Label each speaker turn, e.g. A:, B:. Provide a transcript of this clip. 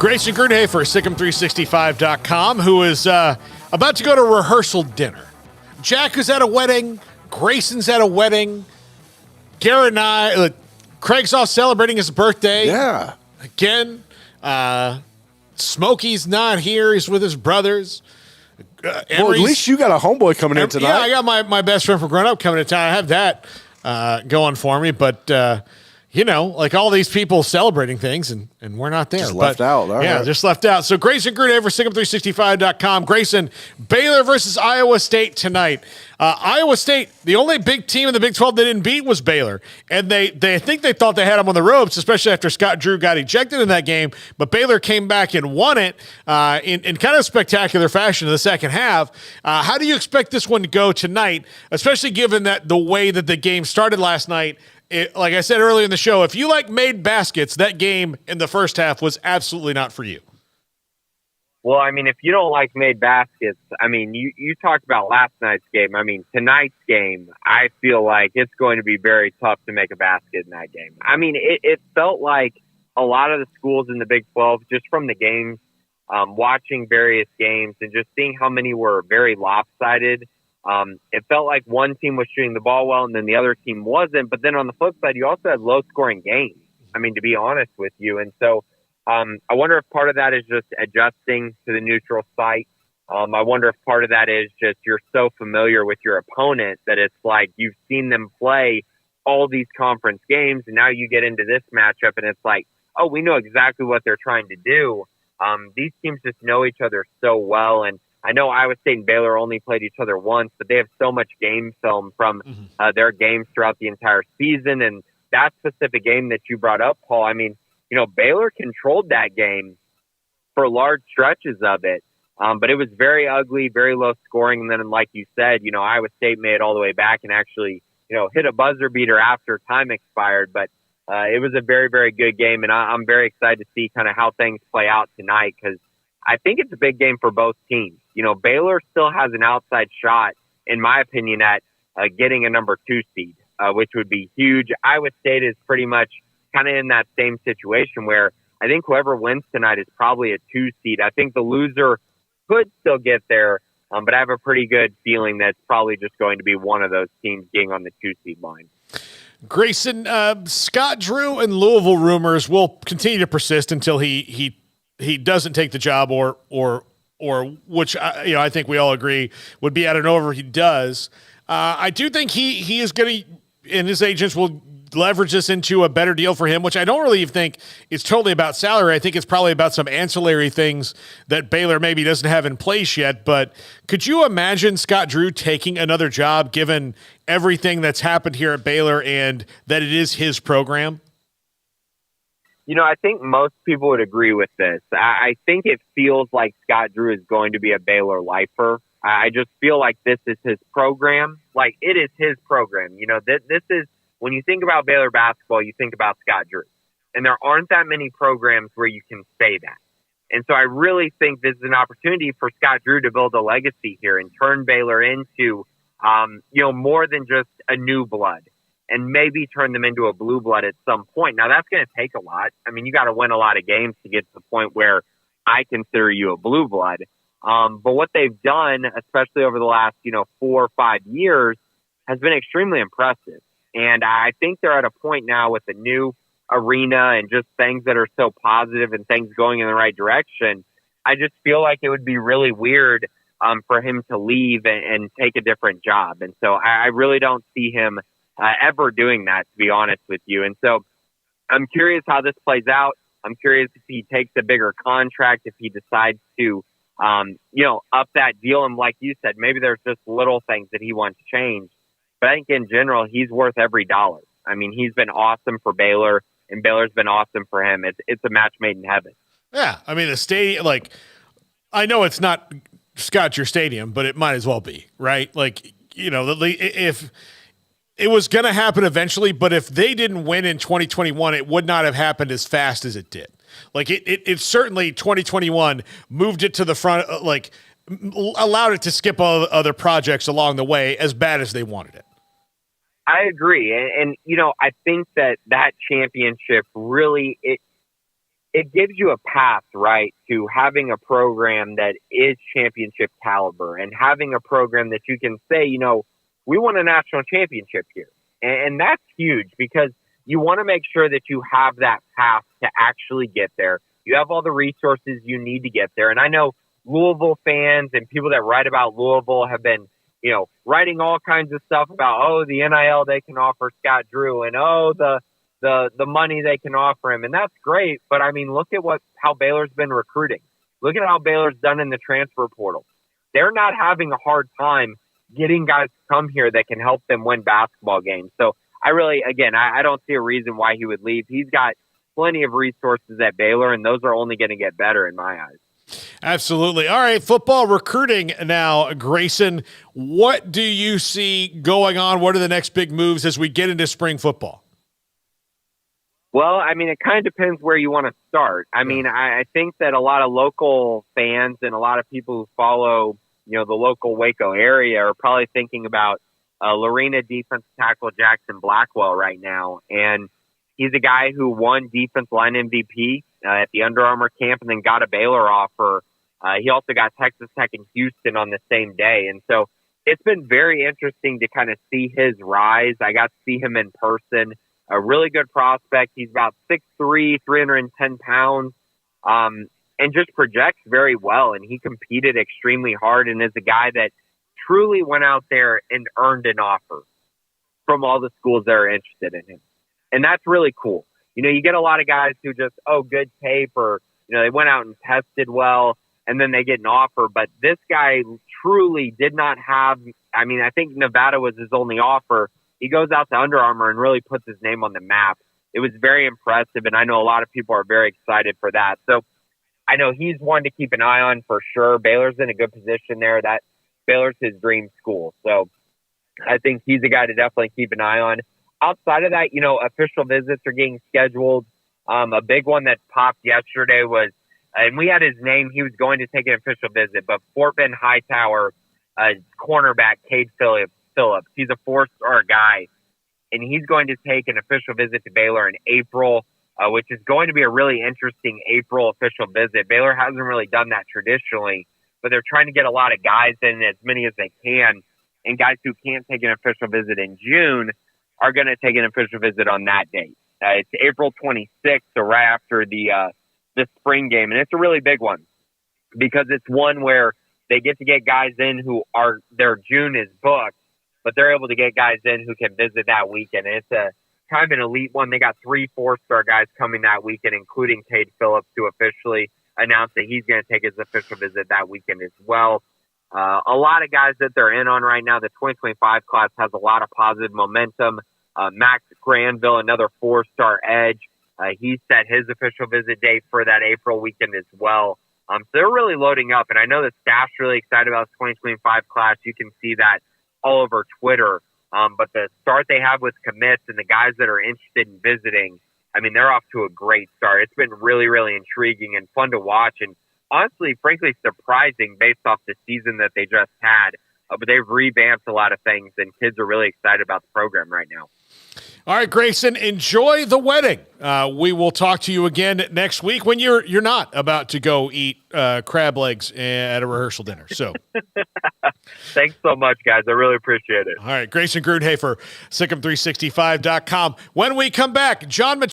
A: Grayson Grundhoefer, Sic'Em365.com, who is about to go to rehearsal dinner. Jack is at a wedding. Grayson's at a wedding. Garrett and I, Craig's off celebrating his birthday.
B: Yeah.
A: Again. Smokey's not here. He's with his brothers.
B: Well, at least you got a homeboy coming in tonight.
A: Yeah, I got my best friend from growing up coming to town. I have that going for me, but like all these people celebrating things, and we're not there.
B: Just left out. All right.
A: Just left out. So Grayson Grundhoefer, Sic'Em365.com. Grayson, Baylor versus Iowa State tonight. Iowa State, the only big team in the Big 12 they didn't beat was Baylor, and they thought they had them on the ropes, especially after Scott Drew got ejected in that game. But Baylor came back and won it in kind of spectacular fashion in the second half. How do you expect this one to go tonight, especially given that the way that the game started last night? Like I said earlier in the show, if you made baskets, that game in the first half was absolutely not for you.
C: Well, if you don't like made baskets, you talked about last night's game. Tonight's game, I feel like it's going to be very tough to make a basket in that game. It felt like a lot of the schools in the Big 12, just from the games, watching various games and just seeing how many were very lopsided. It felt like one team was shooting the ball well and then the other team wasn't. But then on the flip side, you also had low-scoring games, to be honest with you. And so I wonder if part of that is just adjusting to the neutral site. I wonder if part of that is just you're so familiar with your opponent that it's like you've seen them play all these conference games, and now you get into this matchup, and it's like, oh, we know exactly what they're trying to do. These teams just know each other so well, and I know Iowa State and Baylor only played each other once, but they have so much game film from their games throughout the entire season. And that specific game that you brought up, Paul, Baylor controlled that game for large stretches of it. But it was very ugly, very low scoring. And then, like you said, Iowa State made it all the way back and actually, hit a buzzer beater after time expired. But it was a very, very good game. And I'm very excited to see kind of how things play out tonight, because I think it's a big game for both teams. Baylor still has an outside shot, in my opinion, at getting a number 2 seed, which would be huge. Iowa State is pretty much kind of in that same situation where I think whoever wins tonight is probably a 2 seed. I think the loser could still get there, but I have a pretty good feeling that it's probably just going to be one of those teams getting on the 2 seed line.
A: Grayson, Scott Drew and Louisville rumors will continue to persist until he doesn't take the job, or which I think we all agree would be at an over. He does. I do think he is going to, and his agents will leverage this into a better deal for him, which I don't really think it's totally about salary. I think it's probably about some ancillary things that Baylor maybe doesn't have in place yet. But could you imagine Scott Drew taking another job given everything that's happened here at Baylor and that it is his program?
C: I think most people would agree with this. I think it feels like Scott Drew is going to be a Baylor lifer. I just feel like this is his program. Like, it is his program. This is, when you think about Baylor basketball, you think about Scott Drew. And there aren't that many programs where you can say that. And so I really think this is an opportunity for Scott Drew to build a legacy here and turn Baylor into, more than just a new blood, and maybe turn them into a blue blood at some point. Now, that's going to take a lot. You got to win a lot of games to get to the point where I consider you a blue blood. But what they've done, especially over the last, 4 or 5 years, has been extremely impressive. And I think they're at a point now with the new arena and just things that are so positive and things going in the right direction. I just feel like it would be really weird for him to leave and take a different job. And so I really don't see him ever doing that, to be honest with you. And so I'm curious how this plays out. I'm curious if he takes a bigger contract, if he decides to, up that deal. And like you said, maybe there's just little things that he wants change. But I think in general, he's worth every dollar. He's been awesome for Baylor, and Baylor's been awesome for him. It's a match made in heaven.
A: Yeah. The stadium, I know it's not Scott Drew Stadium, but it might as well be, right? If it was going to happen eventually, but if they didn't win in 2021, it would not have happened as fast as it did. It certainly 2021 moved it to the front, allowed it to skip all other projects along the way as bad as they wanted it.
C: I agree. And I think that championship really, it gives you a path, right, to having a program that is championship caliber and having a program that you can say, we won a national championship here. And that's huge because you want to make sure that you have that path to actually get there. You have all the resources you need to get there. And I know Louisville fans and people that write about Louisville have been, writing all kinds of stuff about, the NIL they can offer Scott Drew and, the money they can offer him. And that's great. But I mean, look at how Baylor's been recruiting. Look at how Baylor's done in the transfer portal. They're not having a hard time getting guys to come here that can help them win basketball games. So I don't see a reason why he would leave. He's got plenty of resources at Baylor, and those are only going to get better in my eyes.
A: Absolutely. All right, football recruiting now, Grayson. What do you see going on? What are the next big moves as we get into spring football?
C: Well, I mean, it kind of depends where you want to start. I mean, I think that a lot of local fans and a lot of people who follow, the local Waco area are probably thinking about Lorena defensive tackle Jackson Blackwell right now. And he's a guy who won defense line MVP at the Under Armour camp and then got a Baylor offer. He also got Texas Tech and Houston on the same day. And so it's been very interesting to kind of see his rise. I got to see him in person. A really good prospect. He's about 6'3", 310 pounds, and just projects very well. And he competed extremely hard and is a guy that truly went out there and earned an offer from all the schools that are interested in him. And that's really cool. You get a lot of guys who just, good tape or, they went out and tested well and then they get an offer. But this guy truly did not have, I think Nevada was his only offer. He goes out to Under Armour and really puts his name on the map. It was very impressive, and I know a lot of people are very excited for that. So I know he's one to keep an eye on for sure. Baylor's in a good position there. That Baylor's his dream school. So I think he's a guy to definitely keep an eye on. Outside of that, official visits are getting scheduled. A big one that popped yesterday was, and we had his name, he was going to take an official visit, but Fort Bend Hightower cornerback Cade Phillips. He's a 4-star guy, and he's going to take an official visit to Baylor in April, which is going to be a really interesting April official visit. Baylor hasn't really done that traditionally, but they're trying to get a lot of guys in, as many as they can, and guys who can't take an official visit in June are going to take an official visit on that date. It's April 26th, so right after the spring game, and it's a really big one because it's one where they get to get guys in who are their June is booked, but they're able to get guys in who can visit that weekend. And it's a kind of an elite one. They got 3 4-star guys coming that weekend, including Cade Phillips, who officially announced that he's going to take his official visit that weekend as well. A lot of guys that they're in on right now. The 2025 class has a lot of positive momentum. Max Granville, another 4-star edge. He set his official visit date for that April weekend as well. So they're really loading up, and I know the staff's really excited about the 2025 class. You can see that all over Twitter. But the start they have with commits and the guys that are interested in visiting, they're off to a great start. It's been really, really intriguing and fun to watch, and honestly, frankly, surprising based off the season that they just had. But they've revamped a lot of things, and kids are really excited about the program right now.
A: All right, Grayson, enjoy the wedding. We will talk to you again next week when you're not about to go eat crab legs at a rehearsal dinner. So,
C: thanks so much, guys. I really appreciate it.
A: All right, Grayson Grundhoefer, Sic'Em365.com. When we come back, John